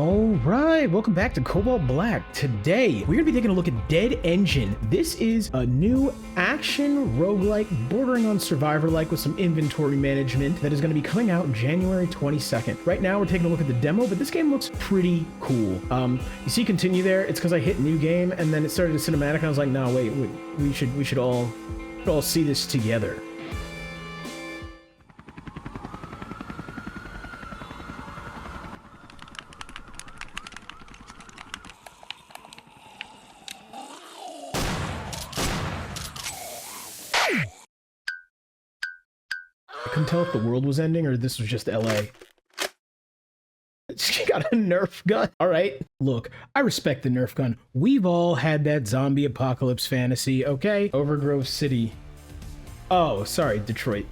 All right, welcome back to Cobalt Black. Today, we're gonna be taking a look at Dead Engine. This is a new action roguelike bordering on survivor-like with some inventory management that is gonna be coming out January 22nd. Right now, we're taking a look at the demo, but this game looks pretty cool. You see continue there, it's because I hit new game and then it started a cinematic and I was like, no, wait, we should all see this together. I couldn't tell if the world was ending or this was just LA. She got a Nerf gun. All right, look, I respect the Nerf gun. We've all had that zombie apocalypse fantasy, okay? Overgrove City. Oh, sorry, Detroit.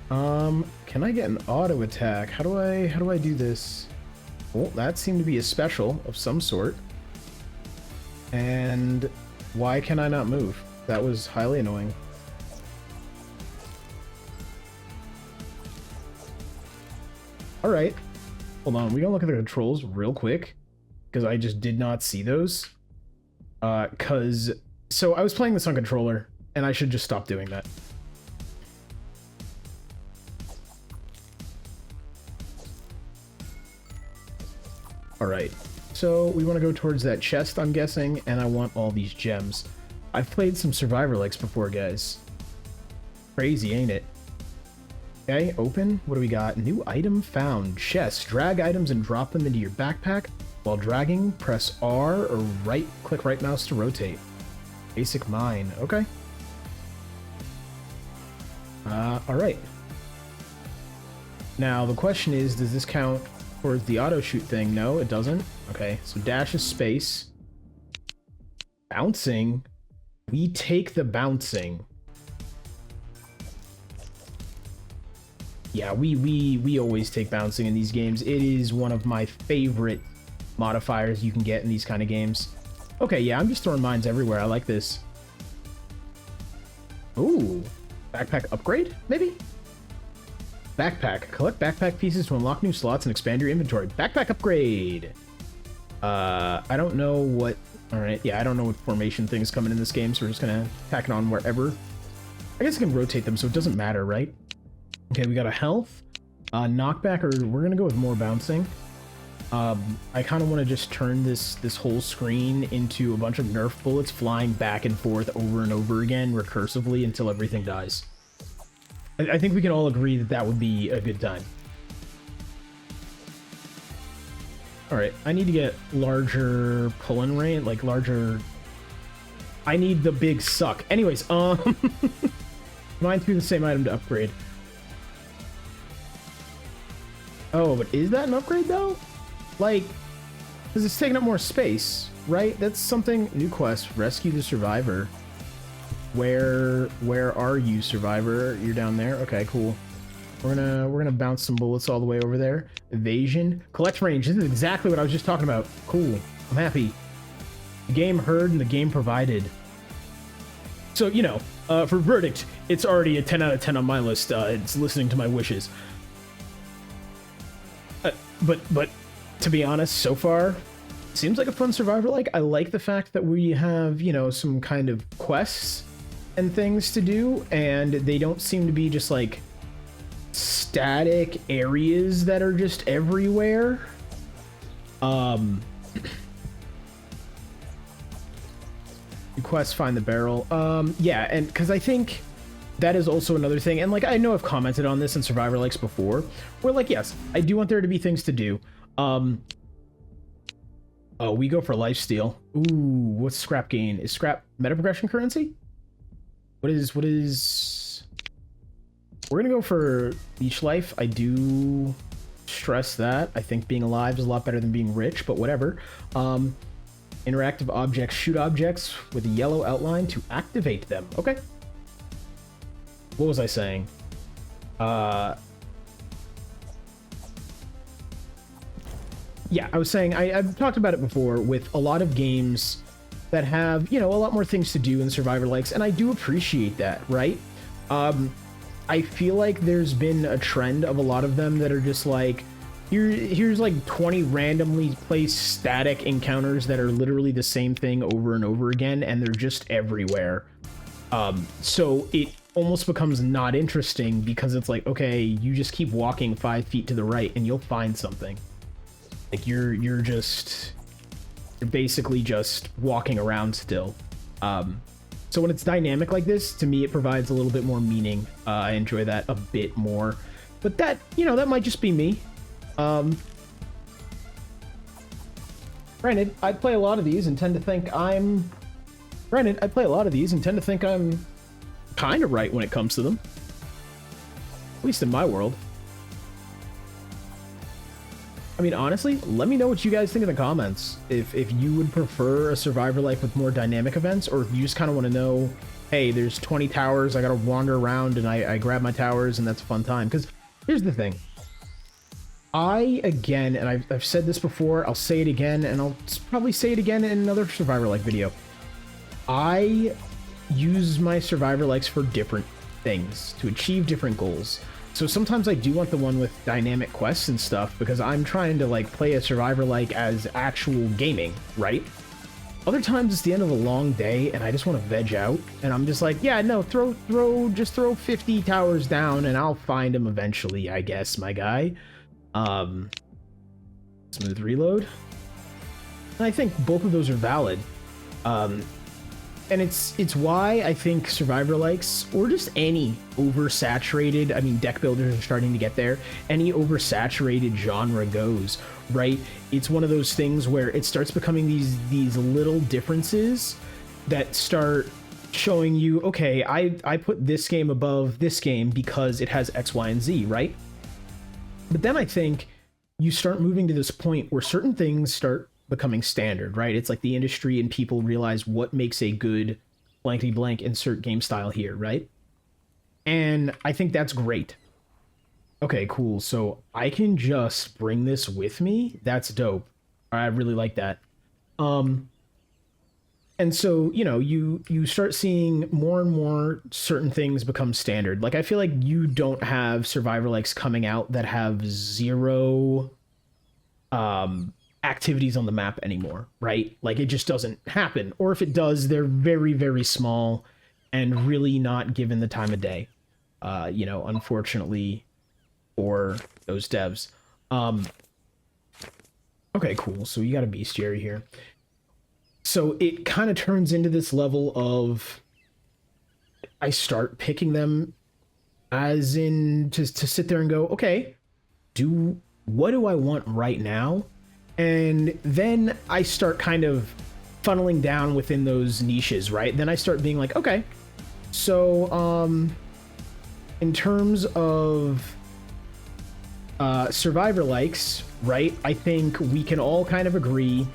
Can I get an auto attack? How do I do this? Well, that seemed to be a special of some sort. And why can I not move? That was highly annoying. All right, hold on. We're gonna look at the controls real quick because I just did not see those. So I was playing this on controller and I should just stop doing that. All right, so we want to go towards that chest, I'm guessing, and I want all these gems. I've played some survivor likes before, guys. Crazy, ain't it? Okay, open. What do we got? New item found. Chest. Drag items and drop them into your backpack. While dragging, press R or click right mouse to rotate. Basic mine. Okay. Alright. Now, the question is, does this count towards the auto shoot thing? No, it doesn't. Okay, so dash is space. Bouncing. We take the bouncing. Yeah, we always take bouncing in these games. It is one of my favorite modifiers you can get in these kind of games. Okay, yeah, I'm just throwing mines everywhere. I like this. Ooh, backpack upgrade, maybe? Backpack. Collect backpack pieces to unlock new slots and expand your inventory. Backpack upgrade. I don't know what... Alright, yeah, I don't know what formation things coming in this game, so we're just gonna tack it on wherever. I guess I can rotate them, so it doesn't matter, right? Okay, we got a health, knockback, or we're gonna go with more bouncing. I kind of want to just turn this whole screen into a bunch of Nerf bullets flying back and forth over and over again recursively until everything dies. I think we can all agree that that would be a good time. All right, I need to get larger pull-in range, like larger. I need the big suck. Anyways, mine through the same item to upgrade. Oh, but is that an upgrade though? Like, because it's taking up more space, right? That's something. New quest: rescue the survivor. Where are you, survivor? You're down there. Okay, cool. We're gonna bounce some bullets all the way over there. Evasion, collect range. This is exactly what I was just talking about. Cool. I'm happy. The game heard and the game provided. So you know, for verdict, it's already a 10 out of 10 on my list. It's listening to my wishes. But to be honest, so far, seems like a fun survivor-like. I like the fact that we have, you know, some kind of quests and things to do, and they don't seem to be just like static areas that are just everywhere. Quest, find the barrel. Yeah, and because I think that is also another thing, and like I know I've commented on this in survivor likes before, where like, yes, I do want there to be things to do. Oh, we go for lifesteal. Ooh, what's scrap gain? Is scrap meta progression currency? What is we're gonna go for leech life. I do stress that I think being alive is a lot better than being rich, but whatever. Interactive objects, shoot objects with a yellow outline to activate them. Okay. What was I saying? Yeah, I was saying, I've talked about it before with a lot of games that have, you know, a lot more things to do in survivor likes, and I do appreciate that, right? I feel like there's been a trend of a lot of them that are just like, here's like 20 randomly placed static encounters that are literally the same thing over and over again, and they're just everywhere. So it almost becomes not interesting because it's like, okay, you just keep walking 5 feet to the right and you'll find something. Like you're basically just walking around still. So when it's dynamic like this, to me, it provides a little bit more meaning. I enjoy that a bit more, but that, you know, that might just be me. Granted, I play a lot of these and tend to think I'm kind of right when it comes to them. At least in my world. I mean, honestly, let me know what you guys think in the comments. If you would prefer a Survivor Life with more dynamic events, or if you just kind of want to know, hey, there's 20 towers, I gotta wander around and I grab my towers and that's a fun time. Because here's the thing. Again, and I've said this before, I'll say it again, and I'll probably say it again in another Survivor Life video. I use my Survivor Likes for different things, to achieve different goals. So sometimes I do want the one with dynamic quests and stuff because I'm trying to like play a Survivor Like as actual gaming, right? Other times it's the end of a long day and I just want to veg out and I'm just like, yeah, no, just throw 50 towers down and I'll find them eventually, I guess, my guy. Smooth reload. And I think both of those are valid. And it's why I think Survivor Likes, or just any oversaturated, I mean, deck builders are starting to get there, any oversaturated genre goes, right? It's one of those things where it starts becoming these little differences that start showing you, okay, I put this game above this game because it has X, Y, and Z, right? But then I think you start moving to this point where certain things start becoming standard, right? It's like the industry and people realize what makes a good blankety blank insert game style here, right? And I think that's great. Okay, cool. So I can just bring this with me. That's dope. I really like that. And so, you know, you start seeing more and more certain things become standard. Like, I feel like you don't have Survivor Likes coming out that have zero activities on the map anymore, right? Like, it just doesn't happen. Or if it does, they're very, very small and really not given the time of day, you know, unfortunately for those devs. Okay, cool. So you got a bestiary here. So it kind of turns into this level of I start picking them as in to sit there and go, okay, what do I want right now? And then I start kind of funneling down within those niches, right? Then I start being like, okay, so in terms of Survivor Likes, right? I think we can all kind of agree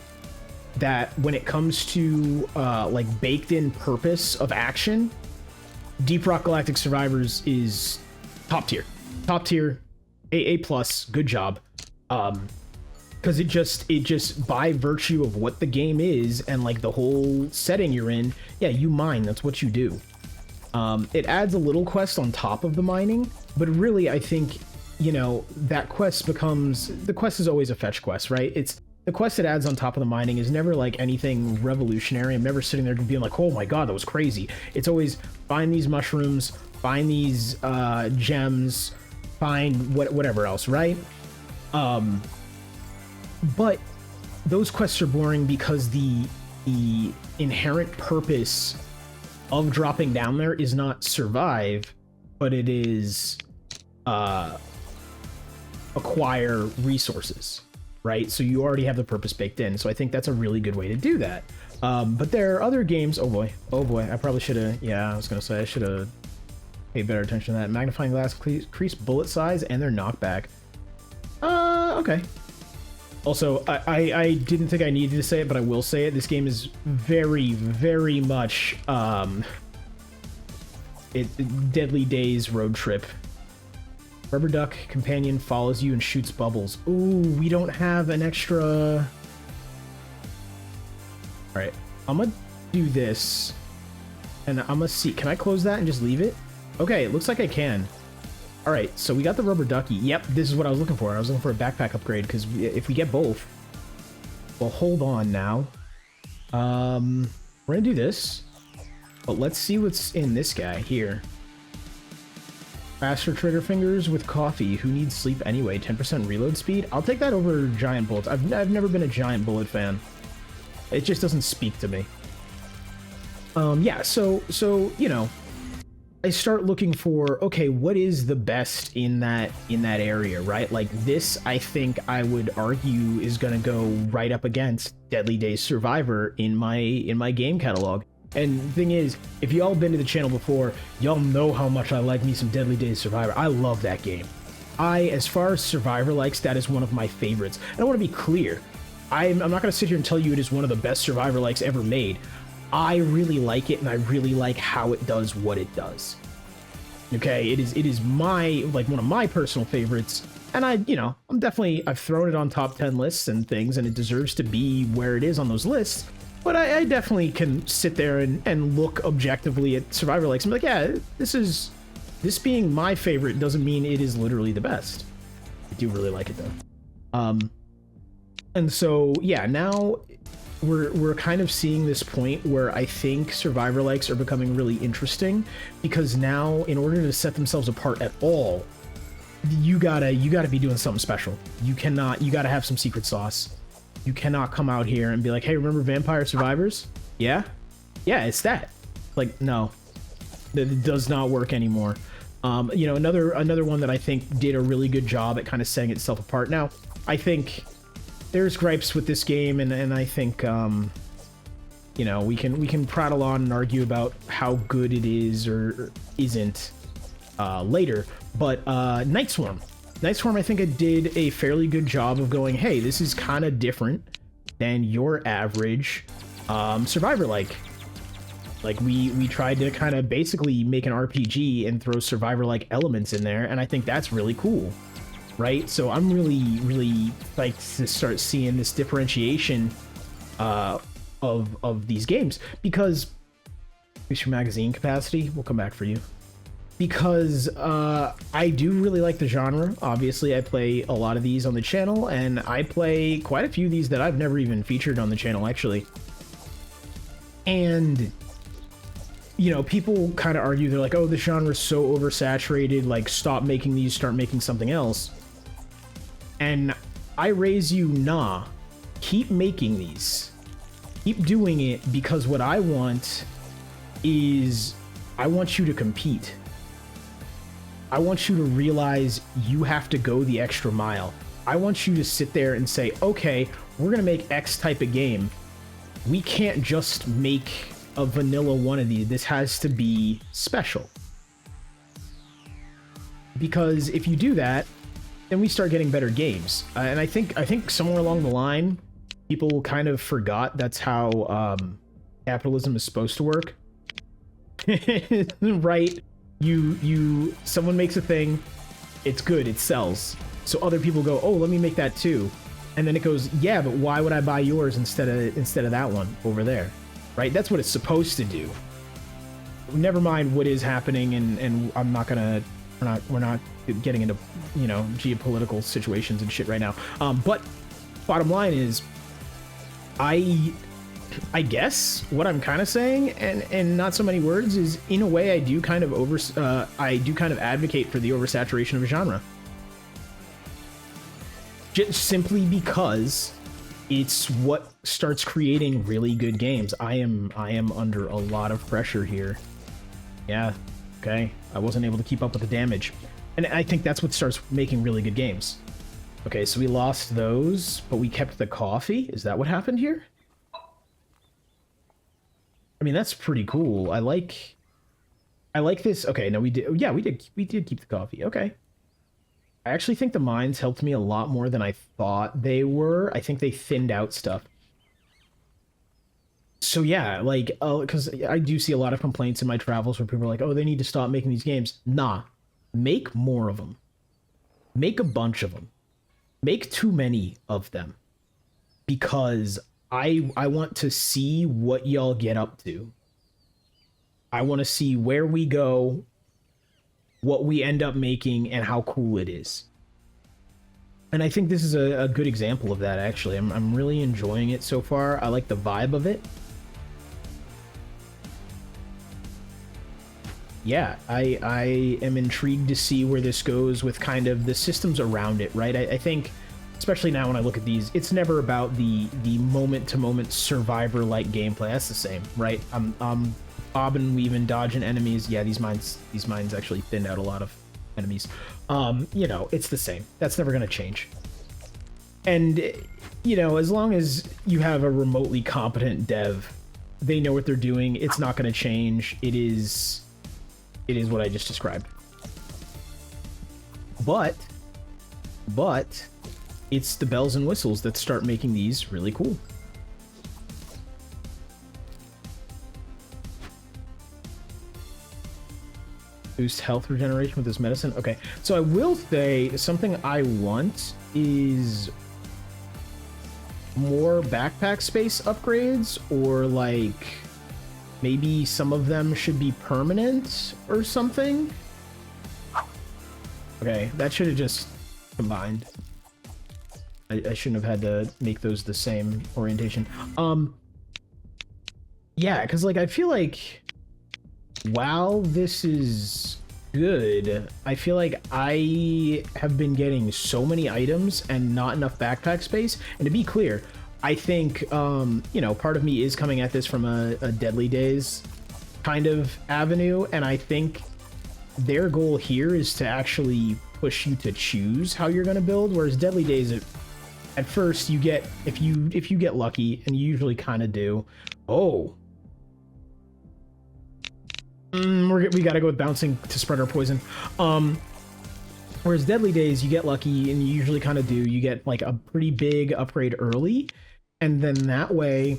that when it comes to like baked in purpose of action, Deep Rock Galactic Survivors is top tier, AA plus, good job. Because it just by virtue of what the game is and like the whole setting you're in, yeah, you mine, that's what you do. It adds a little quest on top of the mining, but really I think, you know, that quest becomes, the quest is always a fetch quest, right? It's the quest it adds on top of the mining is never like anything revolutionary. I'm never sitting there being like, oh my god, that was crazy. It's always find these mushrooms, find these gems, find whatever else, right? But those quests are boring because the inherent purpose of dropping down there is not survive, but it is acquire resources, right? So you already have the purpose baked in. So I think that's a really good way to do that. But there are other games. Oh boy, I probably should have. Yeah, I was gonna say I should have paid better attention to that. Magnifying glass, increase bullet size, and their knockback. Okay. Also, I didn't think I needed to say it, but I will say it. This game is very, very much Deadly Days road trip. Rubber duck companion follows you and shoots bubbles. Ooh, we don't have an extra. All right, I'm gonna do this, and I'm gonna see. Can I close that and just leave it? Okay, it looks like I can. All right, so we got the rubber ducky. Yep, this is what I was looking for. I was looking for a backpack upgrade because if we get both, well, hold on now. We're gonna do this, but let's see what's in this guy here. Faster trigger fingers with coffee. Who needs sleep anyway? 10% reload speed. I'll take that over giant bullets. I've never been a giant bullet fan. It just doesn't speak to me. Yeah. So you know, I start looking for, okay, what is the best in that area, right? Like this, I think I would argue is gonna go right up against Deadly Days Survivor in my game catalog. And the thing is, if y'all been to the channel before, y'all know how much I like me some Deadly Days Survivor. I love that game. As far as Survivor likes, that is one of my favorites. And I want to be clear, I'm not going to sit here and tell you it is one of the best Survivor likes ever made. I really like it, and I really like how it does what it does. Okay, it is my, like, one of my personal favorites. And I've thrown it on top 10 lists and things, and it deserves to be where it is on those lists. But I definitely can sit there and look objectively at Survivor likes and be like, yeah, this being my favorite doesn't mean it is literally the best. I do really like it though. And so yeah, now we're kind of seeing this point where I think Survivor likes are becoming really interesting, because now in order to set themselves apart at all, you gotta be doing something special. You gotta have some secret sauce. You cannot come out here and be like, hey, remember Vampire Survivors? Yeah, it's that. Like, no, it does not work anymore. Another one that I think did a really good job at kind of setting itself apart. Now, I think there's gripes with this game, and I think we can prattle on and argue about how good it is or isn't later. But Night Swarm, I think it did a fairly good job of going, hey, this is kind of different than your average Survivor like. Like we tried to kind of basically make an RPG and throw Survivor like elements in there, and I think that's really cool, right? So I'm really like to start seeing this differentiation of these games, because increase your magazine capacity. We'll come back for you. Because I do really like the genre. Obviously, I play a lot of these on the channel, and I play quite a few of these that I've never even featured on the channel, actually. And, people kind of argue, they're like, oh, the genre's so oversaturated, like, stop making these, start making something else. And I raise you, nah, keep making these. Keep doing it, because what I want is, I want you to compete. I want you to realize you have to go the extra mile. I want you to sit there and say, okay, we're going to make X type of game. We can't just make a vanilla one of these. This has to be special. Because if you do that, then we start getting better games. And I think somewhere along the line, people kind of forgot that's how capitalism is supposed to work. Right? Someone makes a thing, it's good, it sells. So other people go, oh, let me make that too. And then it goes, yeah, but why would I buy yours instead of that one over there? Right? That's what it's supposed to do. Never mind what is happening, and we're not getting into, geopolitical situations and shit right now. But bottom line is, I guess what I'm kind of saying, and not so many words, is in a way I do kind of advocate for the oversaturation of a genre. Just simply because it's what starts creating really good games. I am under a lot of pressure here. Yeah, okay. I wasn't able to keep up with the damage. And I think that's what starts making really good games. Okay, so we lost those, but we kept the coffee. Is that what happened here? I mean, that's pretty cool. I like this. Okay, no, we did. Yeah, we did keep the coffee. Okay. I actually think the mines helped me a lot more than I thought they were. I think they thinned out stuff. So yeah, like, because I do see a lot of complaints in my travels where people are like, oh, they need to stop making these games. Nah, make more of them. Make a bunch of them. Make too many of them. Because I want to see what y'all get up to. I want to see where we go, what we end up making and how cool it is. And I think this is a good example of that, actually. I'm really enjoying it so far. I like the vibe of it. Yeah, I am intrigued to see where this goes with kind of the systems around it, right? I think, especially now when I look at these, it's never about the moment-to-moment survivor-like gameplay. That's the same, right? I'm bobbing, weaving, dodging enemies. Yeah, these mines actually thinned out a lot of enemies. You know, it's the same. That's never going to change. And, you know, as long as you have a remotely competent dev, they know what they're doing. It's not going to change. It is what I just described. But it's the bells and whistles that start making these really cool. Boost health regeneration with this medicine. Okay, so I will say something I want is more backpack space upgrades, or like maybe some of them should be permanent or something. Okay, that should have just combined. I shouldn't have had to make those the same orientation. Yeah, because like I feel like while this is good, I feel like I have been getting so many items and not enough backpack space. And to be clear, I think, you know, part of me is coming at this from a Deadly Days kind of avenue. And I think their goal here is to actually push you to choose how you're going to build. Whereas Deadly Days, at first you get, if you get lucky, and you usually kind of do. Oh. We gotta go with bouncing to spread our poison. Whereas Deadly Days, you get lucky, and you usually kind of do. You get like a pretty big upgrade early, and then that way,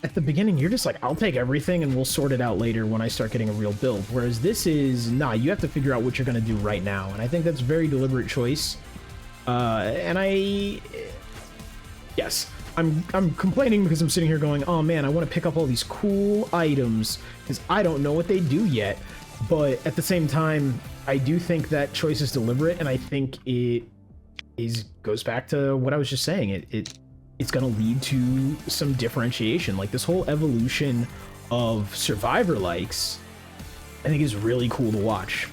at the beginning, you're just like, I'll take everything, and we'll sort it out later when I start getting a real build. Whereas this is, nah, you have to figure out what you're gonna do right now, and I think that's a very deliberate choice. Yes. I'm complaining because I'm sitting here going, oh man, I want to pick up all these cool items because I don't know what they do yet. But at the same time, I do think that choice is deliberate, and I think it goes back to what I was just saying. It's going to lead to some differentiation. Like this whole evolution of survivor likes, I think is really cool to watch.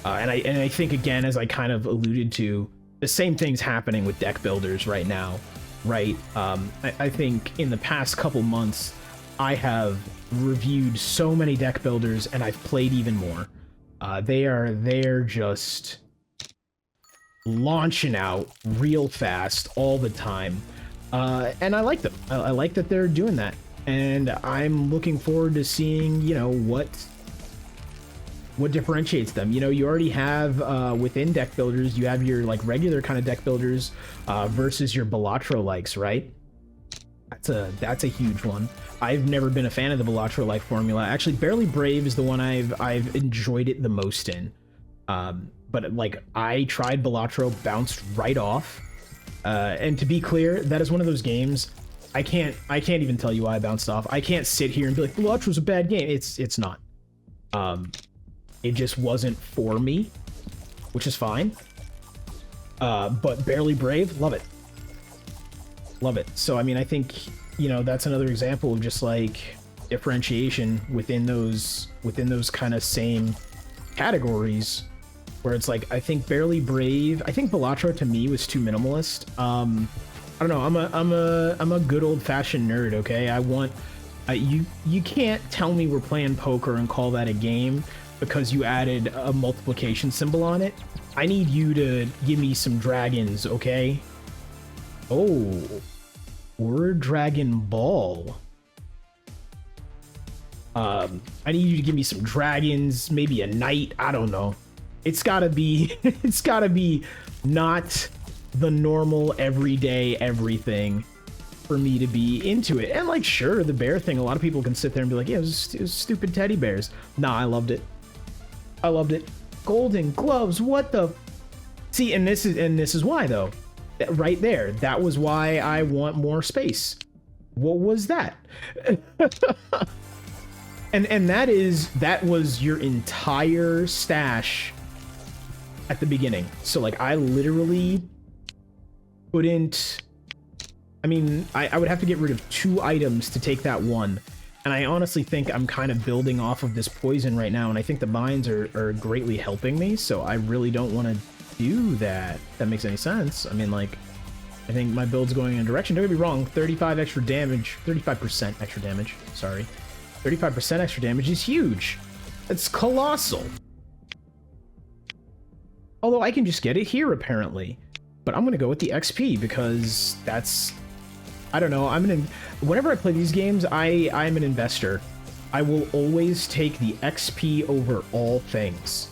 And I think, again, as I kind of alluded to, the same thing's happening with deck builders right now. Right. I think in the past couple months, I have reviewed so many deck builders, and I've played even more. They're just launching out real fast all the time. And I like them. I like that they're doing that. And I'm looking forward to seeing, you know, what differentiates them. You know, you already have within deck builders, you have your like regular kind of deck builders versus your Balatro likes, right? That's a huge one. I've never been a fan of the Balatro like formula. Actually, Barely Brave is the one I've enjoyed it the most in. But like I tried Balatro, bounced right off. And to be clear, that is one of those games I can't even tell you why I bounced off. I can't sit here and be like, Balatro's a bad game. It's not. It just wasn't for me, which is fine. But Barely Brave, love it. Love it. So, I mean, I think, you know, that's another example of just like differentiation within those kind of same categories, where it's like, I think Barely Brave, I think Balatro to me was too minimalist. I don't know. I'm a good old fashioned nerd. Okay. You can't tell me we're playing poker and call that a game because you added a multiplication symbol on it. I need you to give me some dragons, okay? Oh, we're Dragon Ball. I need you to give me some dragons, maybe a knight, I don't know. It's gotta be, it's gotta be not the normal, everyday, everything for me to be into it. And like, sure, the bear thing, a lot of people can sit there and be like, yeah, it was stupid teddy bears. Nah, I loved it. I loved it. Golden gloves, what the? See, and this is why though. Right there, that was why I want more space. What was that? And that was your entire stash at the beginning. So like I literally couldn't. I mean, I would have to get rid of 2 items to take that one. And I honestly think I'm kind of building off of this poison right now, and I think the mines are greatly helping me, so I really don't want to do that. If that makes any sense. I mean, like, I think my build's going in a direction. Don't get me wrong, 35% extra damage, sorry. 35% extra damage is huge. That's colossal. Although I can just get it here, apparently. But I'm going to go with the XP, because that's... I don't know, whenever I play these games, I'm an investor. I will always take the XP over all things.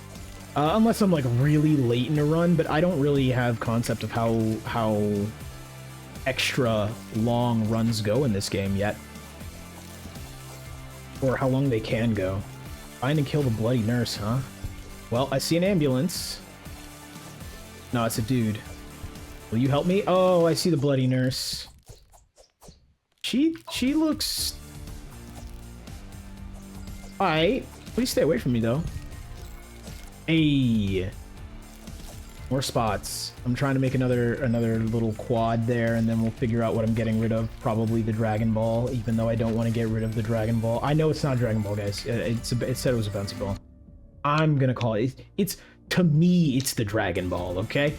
Unless I'm like really late in a run, but I don't really have concept of how extra long runs go in this game yet. Or how long they can go. Find and kill the bloody nurse, huh? Well, I see an ambulance. No, it's a dude. Will you help me? Oh, I see the bloody nurse. She looks... Alright. Please stay away from me, though. Hey. More spots. I'm trying to make another little quad there, and then we'll figure out what I'm getting rid of. Probably the Dragon Ball, even though I don't want to get rid of the Dragon Ball. I know it's not Dragon Ball, guys. It said it was a bouncy ball. I'm gonna call it... It's to me, it's the Dragon Ball, okay?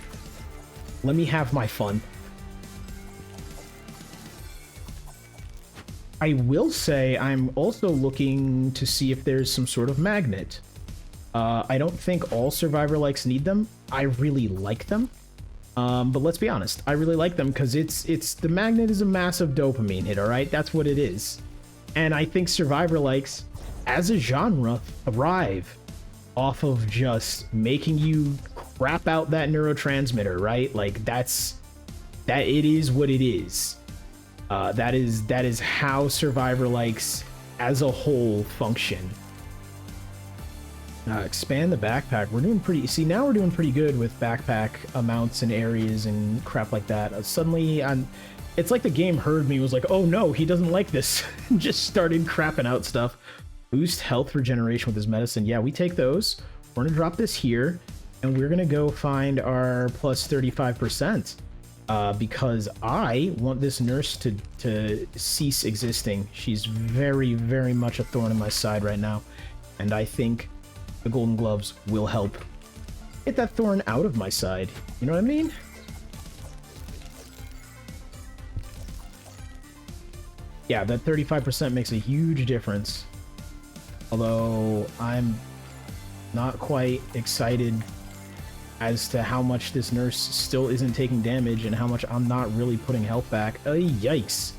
Let me have my fun. I will say I'm also looking to see if there's some sort of magnet. I don't think all survivor likes need them. I really like them. But let's be honest, I really like them because the magnet is a massive dopamine hit, all right? That's what it is. And I think survivor likes, as a genre, thrive off of just making you crap out that neurotransmitter, right? Like it is what it is. That is how survivor likes as a whole function. Expand the backpack. We're doing pretty... See, now we're doing pretty good with backpack amounts and areas and crap like that. Suddenly, it's like the game heard me, was like, oh no, he doesn't like this. Just started crapping out stuff. Boost health regeneration with his medicine. Yeah, we take those. We're gonna drop this here, and we're gonna go find our plus 35%. Because I want this nurse to cease existing. She's very, very much a thorn in my side right now. And I think the golden gloves will help get that thorn out of my side. You know what I mean? Yeah, that 35% makes a huge difference. Although I'm not quite excited as to how much this nurse still isn't taking damage and how much I'm not really putting health back. Yikes.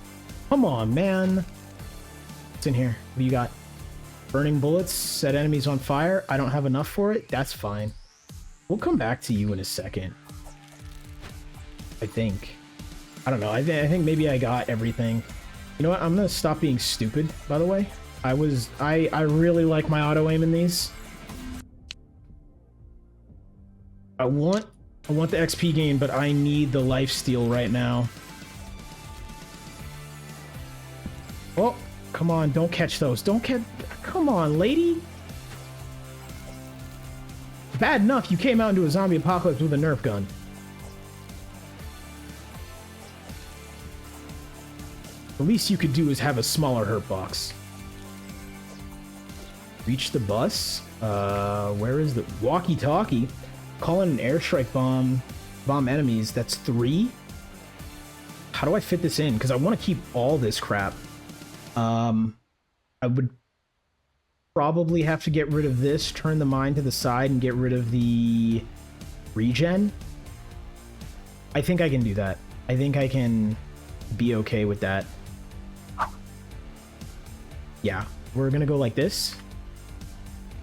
Come on, man. What's in here? What do you got? Burning bullets, set enemies on fire. I don't have enough for it. That's fine. We'll come back to you in a second. I think. I don't know. I think maybe I got everything. You know what? I'm gonna stop being stupid, by the way. I really like my auto aim in these. I want the XP gain, but I need the lifesteal right now. Oh, come on, don't catch those. Come on, lady. Bad enough you came out into a zombie apocalypse with a Nerf gun. The least you could do is have a smaller hurt box. Reach the bus. Where is the walkie-talkie? Call in an airstrike bomb enemies. That's 3. How do I fit this in? Because I want to keep all this crap. I would probably have to get rid of this, turn the mine to the side, and get rid of the regen. I think I can do that. I think I can be okay with that. Yeah, we're gonna go like this.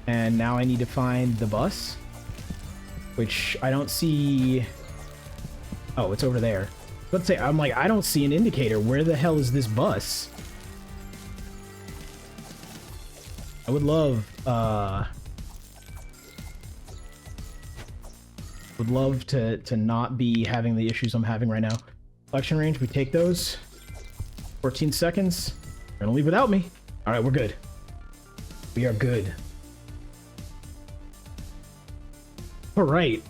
And now I need to find the bus, which I don't see. Oh, it's over there. Let's say, I'm like, I don't see an indicator. Where the hell is this bus? I would love to not be having the issues I'm having right now. Collection range, we take those. 14 seconds. They're gonna leave without me. All right, we're good. We are good. All right.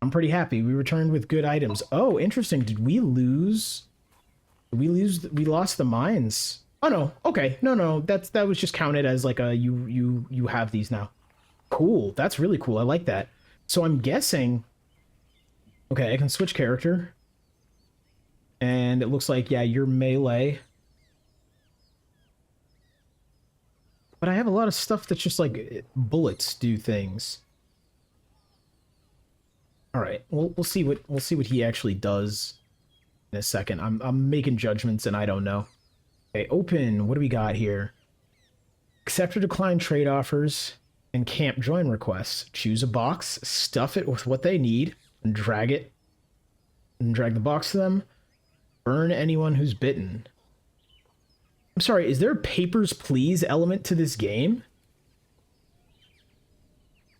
I'm pretty happy. We returned with good items. Oh, interesting. Did we lose? We lost the mines. Oh no. Okay. No. That was just counted as like a you have these now. Cool. That's really cool. I like that. So I'm guessing. Okay, I can switch character. And it looks like, yeah, you're melee. But I have a lot of stuff that's just like bullets do things. All right, we'll see what he actually does in a second. I'm making judgments and I don't know. Okay, open. What do we got here? Accept or decline trade offers and camp join requests. Choose a box, stuff it with what they need, and drag it. And drag the box to them. Burn anyone who's bitten. I'm sorry, is there a papers, please element to this game?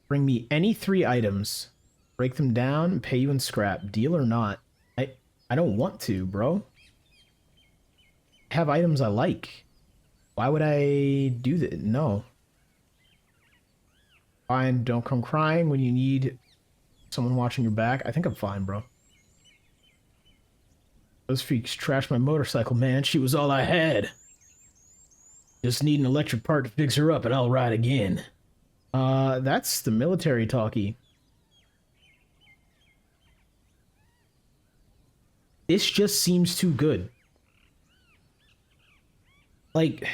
Bring me any 3 items. Break them down, pay you in scrap. Deal or not? I don't want to, bro. I have items I like. Why would I do that? No. Fine, don't come crying when you need someone watching your back. I think I'm fine, bro. Those freaks trashed my motorcycle, man. She was all I had. Just need an electric part to fix her up and I'll ride again. That's the military talkie. This just seems too good. Like...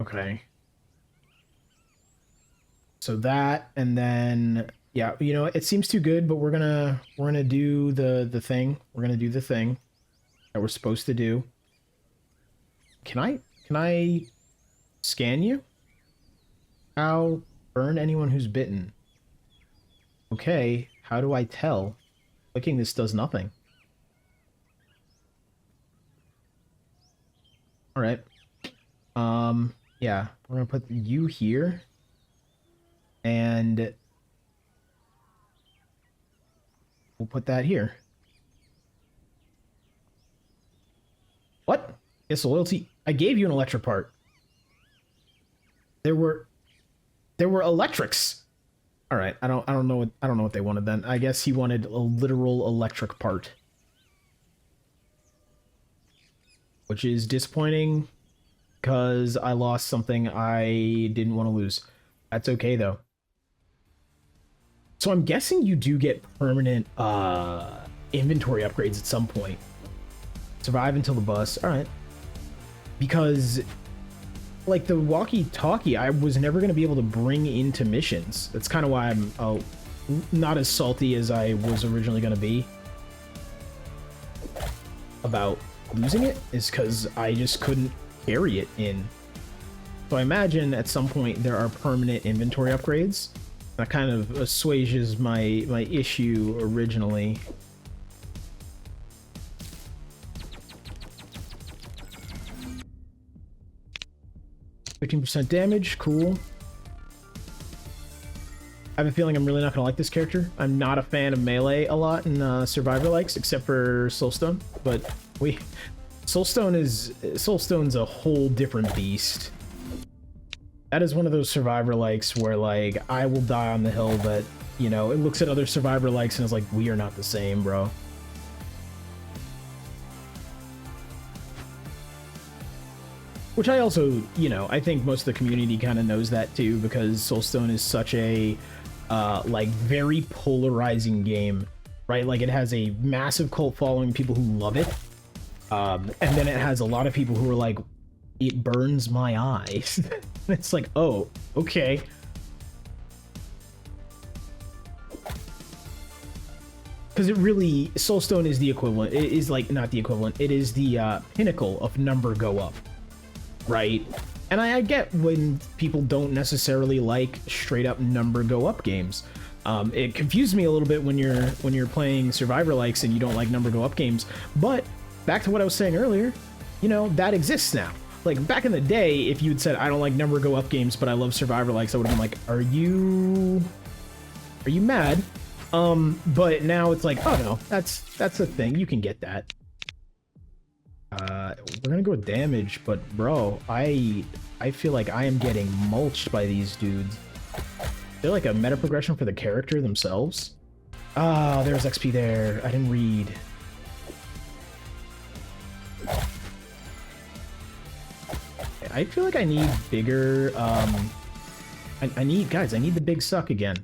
Okay. So that, and then... Yeah, you know, it seems too good, but we're gonna do the thing. We're gonna do the thing that we're supposed to do. Can I scan you? How? Burn anyone who's bitten. Okay, how do I tell? Clicking this does nothing. All right. Yeah, we're gonna put you here, and we'll put that here. What? Yes, loyalty. I gave you an electric part. There were electrics. All right, I don't know what they wanted then. I guess he wanted a literal electric part, which is disappointing because I lost something I didn't want to lose. That's okay though. So I'm guessing you do get permanent inventory upgrades at some point. Survive until the bus. All right. Because like the walkie-talkie, I was never going to be able to bring into missions. That's kind of why I'm not as salty as I was originally going to be about losing it, is because I just couldn't carry it in. So I imagine at some point there are permanent inventory upgrades. That kind of assuages my issue originally. 15% damage, cool. I have a feeling I'm really not gonna like this character. I'm not a fan of melee a lot in Survivor likes, except for Soulstone. But Soulstone's a whole different beast. That is one of those Survivor likes where like I will die on the hill, but you know it looks at other Survivor likes and is like, we are not the same, bro. Which I also, you know, I think most of the community kind of knows that too, because Soulstone is such a, like, very polarizing game, right? Like, it has a massive cult following, people who love it, and then it has a lot of people who are like, it burns my eyes. It's like, oh, okay. Because it really, Soulstone is the equivalent, it is like, not the equivalent, it is the pinnacle of number go up. Right, and I get when people don't necessarily like straight up number go up games. It confused me a little bit when you're playing Survivor likes and you don't like number go up games. But back to what I was saying earlier, you know, that exists now. Like back in the day, if you'd said I don't like number go up games, but I love Survivor likes, I would have been like, are you mad? But now it's like, oh no, that's a thing. You can get that. We're gonna go with damage, but bro, I feel like I am getting mulched by these dudes. They're like a meta progression for the character themselves. Ah, there's XP there. I didn't read. I feel like I need bigger, I need, guys, I need the big suck again.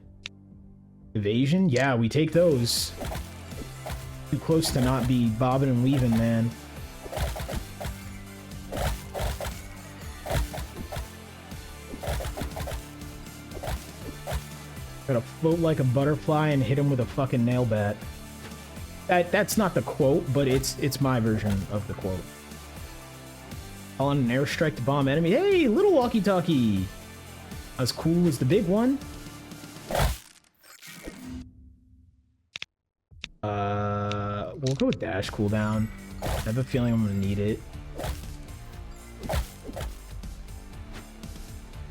Evasion? Yeah, we take those. Too close to not be bobbing and weaving, man. Gotta float like a butterfly and hit him with a fucking nail bat. That's not the quote, but it's my version of the quote. Call on an airstrike to bomb enemy. Hey, little walkie-talkie! As cool as the big one. We'll go with dash cooldown. I have a feeling I'm gonna need it.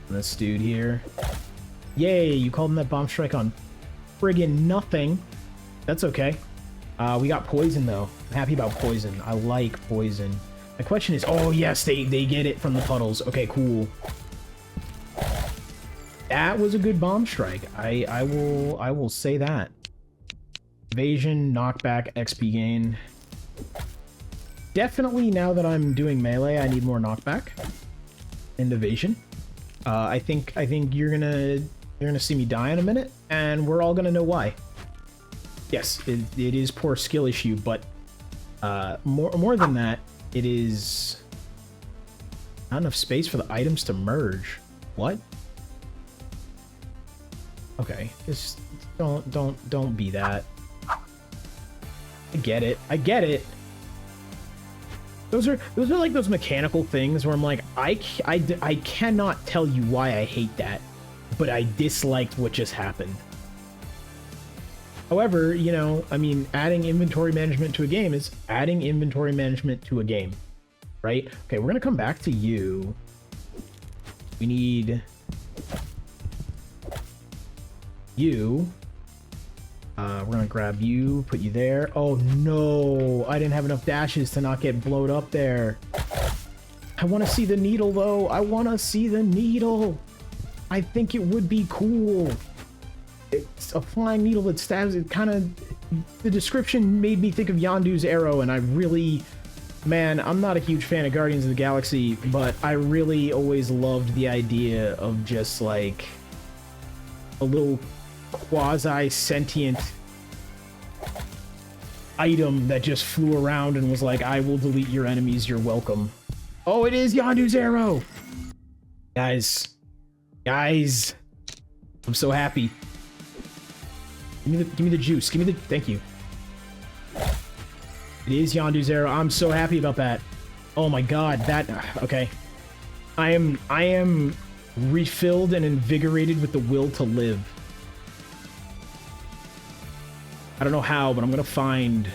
This dude here. Yay, you called him that bomb strike on friggin' nothing. That's okay. We got poison though. I'm happy about poison. I like poison. My question is, oh yes, they get it from the puddles. Okay, cool. That was a good bomb strike. I will say that. Evasion, knockback, XP gain. Definitely now that I'm doing melee, I need more knockback and evasion. I think you're gonna see me die in a minute, and we're all gonna know why. Yes, it is poor skill issue, but more than that, it is not enough space for the items to merge. What? Okay, just don't be that. I get it. I get it. Those are like those mechanical things where I'm like, I cannot tell you why I hate that, but I disliked what just happened. However, you know, I mean, adding inventory management to a game is adding inventory management to a game, right? Okay, we're gonna come back to you. We need you. We're gonna grab you, put you there. Oh no, I didn't have enough dashes to not get blowed up there. I want to see the needle though. I want to see the needle. I think it would be cool. It's a flying needle that stabs. It kind of, the description made me think of Yondu's arrow, and I really, man, I'm not a huge fan of Guardians of the Galaxy, but I really always loved the idea of just like a little quasi-sentient item that just flew around and was like, I will delete your enemies, you're welcome. Oh, it is Yondu's arrow! Guys, I'm so happy. Give me the juice. Give me the... Thank you. It is Yondu's arrow. I'm so happy about that. Oh my god, that... Okay. I am refilled and invigorated with the will to live. I don't know how, but I'm gonna find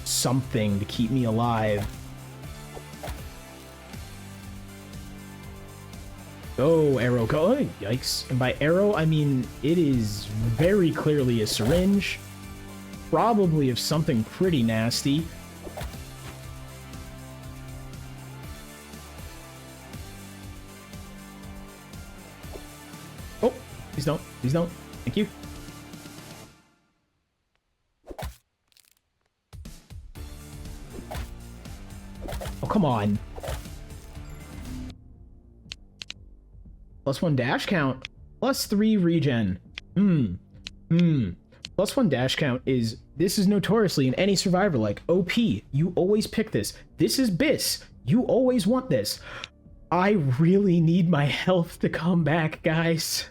something to keep me alive. Oh, arrow, go. Oh, yikes. And by arrow, I mean it is very clearly a syringe. Probably of something pretty nasty. Oh, please don't. Please don't. Thank you. Oh, come on. +1 dash count. +3 regen. +1 dash count is... This is notoriously in any survivor like OP. You always pick this. This is BIS. You always want this. I really need my health to come back, guys.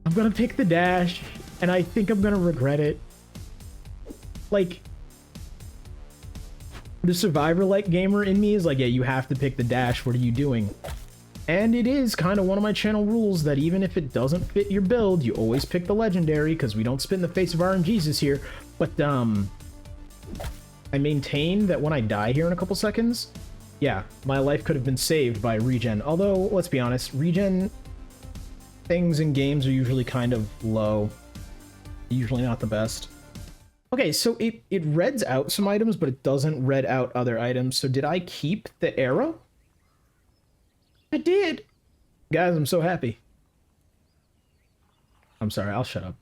I'm gonna pick the dash, and I think I'm gonna regret it. Like, the survivor-like gamer in me is like, yeah, you have to pick the dash, what are you doing? And it is kind of one of my channel rules that even if it doesn't fit your build, you always pick the legendary, because we don't spit in the face of RNGs here. But, I maintain that when I die here in a couple seconds, yeah, my life could have been saved by regen. Although, let's be honest, regen things in games are usually kind of low. Usually not the best. Okay, so it reds out some items, but it doesn't red out other items. So did I keep the arrow? I did! Guys, I'm so happy. I'm sorry, I'll shut up.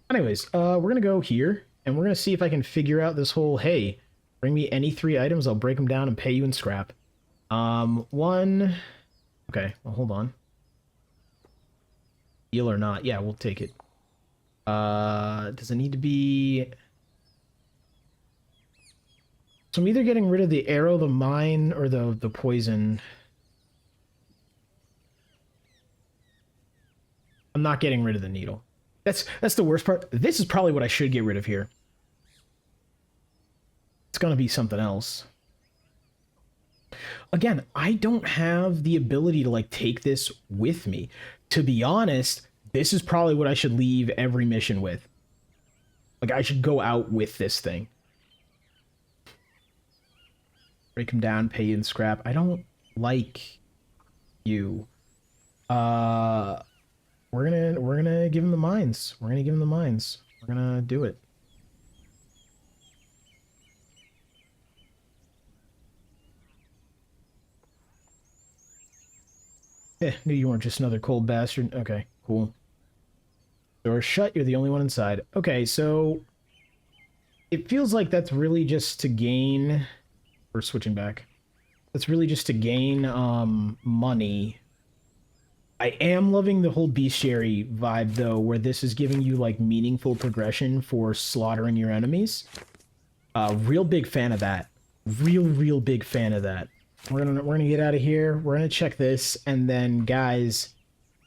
Anyways, we're gonna go here, and we're gonna see if I can figure out this whole, hey, bring me any 3 items, I'll break them down and pay you in scrap. One... Okay, well, hold on. Deal or not? Yeah, we'll take it. Does it need to be... So I'm either getting rid of the arrow, the mine, or the poison. I'm not getting rid of the needle. That's the worst part. This is probably what I should get rid of here. It's gonna be something else. Again, I don't have the ability to, like, take this with me. To be honest, this is probably what I should leave every mission with. Like, I should go out with this thing. Break him down, pay you in scrap. I don't like you. We're gonna give him the mines. We're gonna give him the mines. We're gonna do it. Knew you weren't just another cold bastard. Okay, cool. Door shut, you're the only one inside. Okay, so... It feels like that's really just to gain... We're switching back. That's really just to gain, money. I am loving the whole bestiary vibe, though, where this is giving you, like, meaningful progression for slaughtering your enemies. Real big fan of that. Real big fan of that. We're gonna get out of here. We're gonna check this, and then, guys,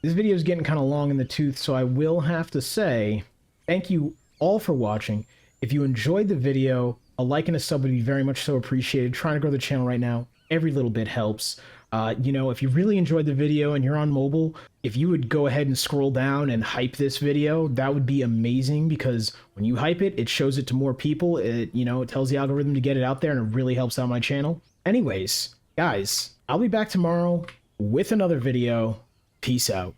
this video is getting kind of long in the tooth, so I will have to say thank you all for watching. If you enjoyed the video, a like and a sub would be very much so appreciated. Trying to grow the channel right now. Every little bit helps. You know, if you really enjoyed the video and you're on mobile, if you would go ahead and scroll down and hype this video, that would be amazing, because when you hype it, it shows it to more people. It, you know, it tells the algorithm to get it out there, and it really helps out my channel. Anyways, guys, I'll be back tomorrow with another video. Peace out.